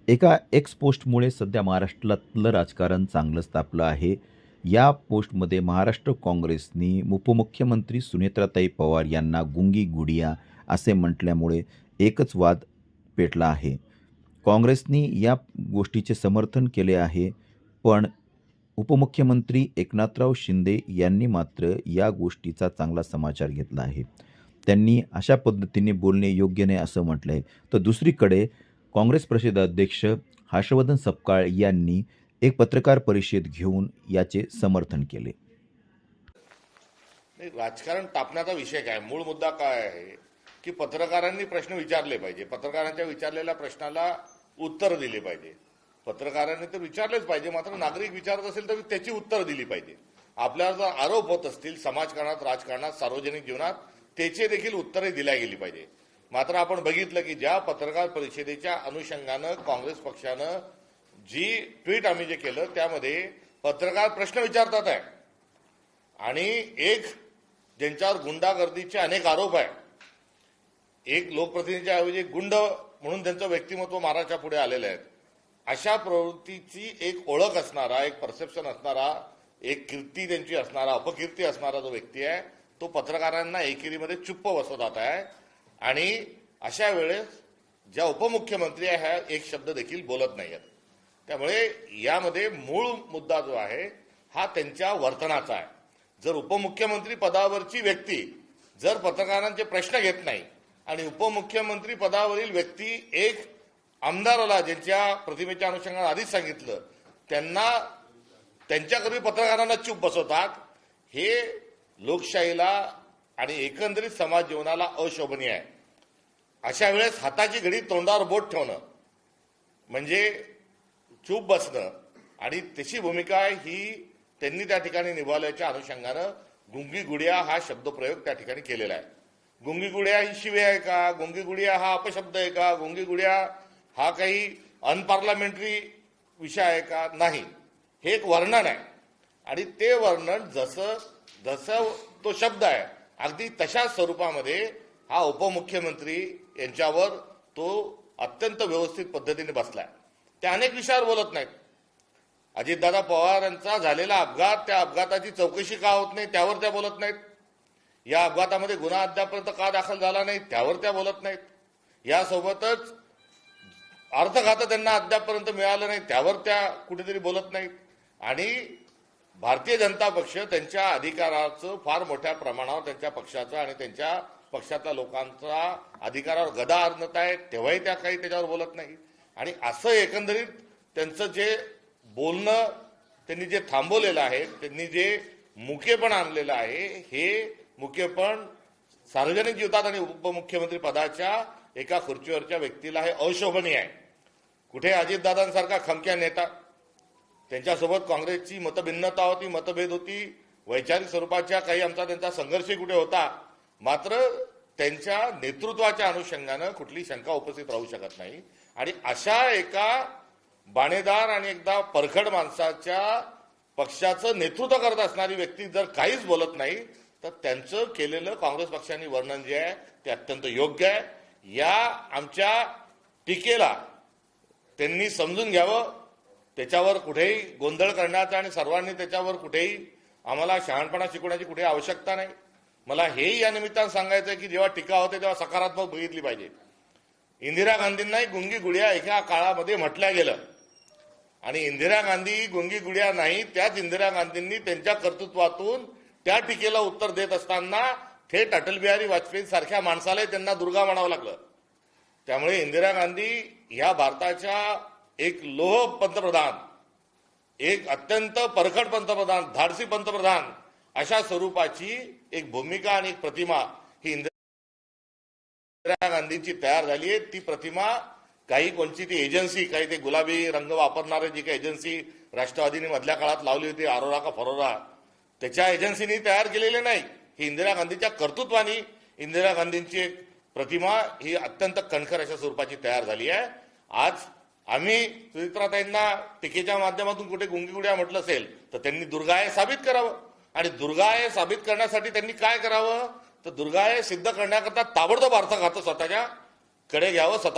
एका एक्स पोस्टमुळे सध्या महाराष्ट्रातलं राजकारण चांगलंच तापलं आहे. या पोस्टमध्ये महाराष्ट्र काँग्रेसनी उपमुख्यमंत्री सुनेत्राताई पवार यांना गुंगी गुडिया असे म्हटल्यामुळे एकच वाद पेटला आहे. काँग्रेसनी या गोष्टीचे समर्थन केले आहे, पण उपमुख्यमंत्री एकनाथराव शिंदे यांनी मात्र या गोष्टीचा चांगला समाचार घेतला आहे. त्यांनी अशा पद्धतीने बोलणे योग्य नाही असं म्हटलं आहे. तर दुसरीकडे काँग्रेस प्रदेशाध्यक्ष हर्षवर्धन सपकाळ यांनी एक पत्रकार परिषद घेऊन याचे समर्थन केले. नाही, राजकारण तापण्याचा विषय काय, मूळ मुद्दा काय आहे की पत्रकारांनी प्रश्न विचारले पाहिजे, पत्रकारांच्या विचारलेल्या प्रश्नाला उत्तर दिले पाहिजे. पत्रकारांनी तर विचारलेच पाहिजे, मात्र नागरिक विचारत असेल तर त्याची उत्तर दिली पाहिजे. आपल्यावर जर आरोप होत असतील समाजकारणात, राजकारणात, सार्वजनिक जीवनात, त्याचे देखील उत्तरे दिल्या गेली पाहिजे. मात्र आपण बघितलं की ज्या पत्रकार परिषदेच्या अनुषंगानं काँग्रेस पक्षानं जी ट्विट आम्ही जे केलं त्यामध्ये पत्रकार प्रश्न विचारतात आहे आणि एक ज्यांच्यावर गुंडागर्दीचे अनेक आरोप आहे, एक लोकप्रतिनिधीच्या ऐवजी गुंड म्हणून त्यांचं व्यक्तिमत्व महाराष्ट्रा पुढे आलेलं आहे, अशा प्रवृत्तीची एक ओळख असणारा, एक परसेप्शन असणारा, एक कीर्ती त्यांची असणारा, अपकीर्ती असणारा जो व्यक्ती आहे तो पत्रकारांना एकेरीमध्ये चुप्प बसवत आहे. आणि अशा वेळेस ज्या उपमुख्यमंत्री आहे ह्या एक शब्द देखील बोलत नाही आहेत. त्यामुळे यामध्ये मूळ मुद्दा जो आहे हा त्यांच्या वर्तनाचा आहे. जर उपमुख्यमंत्री पदावरची व्यक्ती जर पत्रकारांचे प्रश्न घेत नाही आणि उपमुख्यमंत्री पदावरील व्यक्ती एक आमदाराला ज्यांच्या प्रतिमेच्या अनुषंगाने आधीच सांगितलं त्यांना त्यांच्याकरवी पत्रकारांना चूप बसवतात, हे लोकशाहीला आणि एकंदरीत समाज जीवनाला अशोभनीय आहे. अशा वेळेस हाताची घडी तोंडावर बोट ठेवणं म्हणजे चूप बसणं, आणि तशी भूमिका ही त्यांनी त्या ठिकाणी निभावल्याच्या अनुषंगानं गुंगी गुडिया हा शब्दप्रयोग त्या ठिकाणी केलेला आहे. गुंगी गुडिया ही शिवी आहे का, गुंगी गुडिया हा अपशब्द आहे का, गुंगी गुडिया हा काही अनपार्लमेंटरी विषय आहे का, नाही, हे एक वर्णन आहे. आणि ते वर्णन जसं तो शब्द आहे अगदी तशाच स्वरूपामध्ये हा उपमुख्यमंत्री यांच्यावर तो अत्यंत व्यवस्थित पद्धतीने बसलाय. ते अनेक विषयावर बोलत नाहीत. अजितदादा पवार यांचा झालेला अपघात, त्या अपघाताची चौकशी का होत नाही त्यावर त्या बोलत नाहीत. या अपघातामध्ये गुन्हा अद्यापर्यंत का दाखल झाला नाही त्यावर त्या बोलत नाहीत. यासोबतच अर्थखातं त्यांना अद्यापर्यंत मिळालं नाही त्यावर त्या कुठेतरी बोलत नाहीत. आणि भारतीय जनता पक्ष त्यांच्या अधिकाराचं फार मोठ्या प्रमाणावर त्यांच्या पक्षाचं आणि त्यांच्या पक्षातल्या लोकांचा अधिकारावर गदा आणत आहे, तेव्हाही त्या काही त्याच्यावर बोलत नाही. आणि असं एकंदरीत त्यांचं जे बोलणं त्यांनी जे थांबवलेलं आहे, त्यांनी जे मुकेपण आणलेलं आहे, हे मुकेपण सार्वजनिक जीवनात आणि उपमुख्यमंत्री पदाच्या एका खुर्चीवरच्या व्यक्तीला हे अशोभनीय आहे. कुठे अजितदादांसारखा खमक्या नेता, त्यांच्यासोबत काँग्रेसची मतभिन्नता होती, मतभेद होती, वैचारिक स्वरूपाच्या काही आमचा त्यांचा संघर्षही कुठे होता, मात्र त्यांच्या नेतृत्वाच्या अनुषंगानं कुठली शंका उपस्थित राहू शकत नाही. आणि अशा एका बाणेदार आणि एकदा परखड माणसाच्या पक्षाचं नेतृत्व करत असणारी व्यक्ती जर काहीच बोलत नाही तर त्यांचं केलेलं काँग्रेस पक्षाने वर्णन जे आहे ते अत्यंत योग्य आहे. या आमच्या टीकेला त्यांनी समजून घ्यावं, त्याच्यावर कुठेही गोंधळ करण्याचा आणि सर्वांनी त्याच्यावर कुठेही आम्हाला शहाणपणा शिकवण्याची कुठेही आवश्यकता नाही. मला हेही या निमित्तानं सांगायचं आहे की जेव्हा टीका होते तेव्हा सकारात्मक बघितली पाहिजे. इंदिरा गांधींनाही गुंगी गुडिया एका काळामध्ये म्हटल्या गेलं आणि इंदिरा गांधी गुंगी गुडिया नाही, त्याच इंदिरा गांधींनी त्यांच्या कर्तृत्वातून त्या टीकेला उत्तर देत असताना थेट अटल बिहारी वाजपेयी सारख्या माणसालाही त्यांना दुर्गा म्हणावं लागलं. त्यामुळे इंदिरा गांधी ह्या भारताच्या एक लोह पंतप्रधान, एक अत्यंत परखड पंतप्रधान, धाडसी पंतप्रधान अशा स्वरूपाची एक भूमिका आणि एक प्रतिमा ही इंदिरा गांधींची तयार झाली आहे. ती प्रतिमा काही कोणची ती एजन्सी, काही ते गुलाबी रंग वापरणारे जी काही एजन्सी राष्ट्रवादीने मधल्या काळात लावली होती, आरोरा का फरोरा, त्याच्या एजन्सीनी तयार केलेले नाही. ही इंदिरा गांधीच्या कर्तृत्वाने इंदिरा गांधींची एक प्रतिमा ही अत्यंत कणखर अशा स्वरूपाची तयार झाली आहे. आज आम्ही सुनेत्राताईंना टीकेच्या माध्यमातून कुठे गुंगी गुडिया म्हटलं असेल तर त्यांनी दुर्गाय साबित करावं. आणि दुर्गाय साबित करण्यासाठी त्यांनी काय करावं तर दुर्गाय सिद्ध करण्याकरता ताबडतोब अर्थखातं स्वतःच्या कडे घ्यावं, स्वतः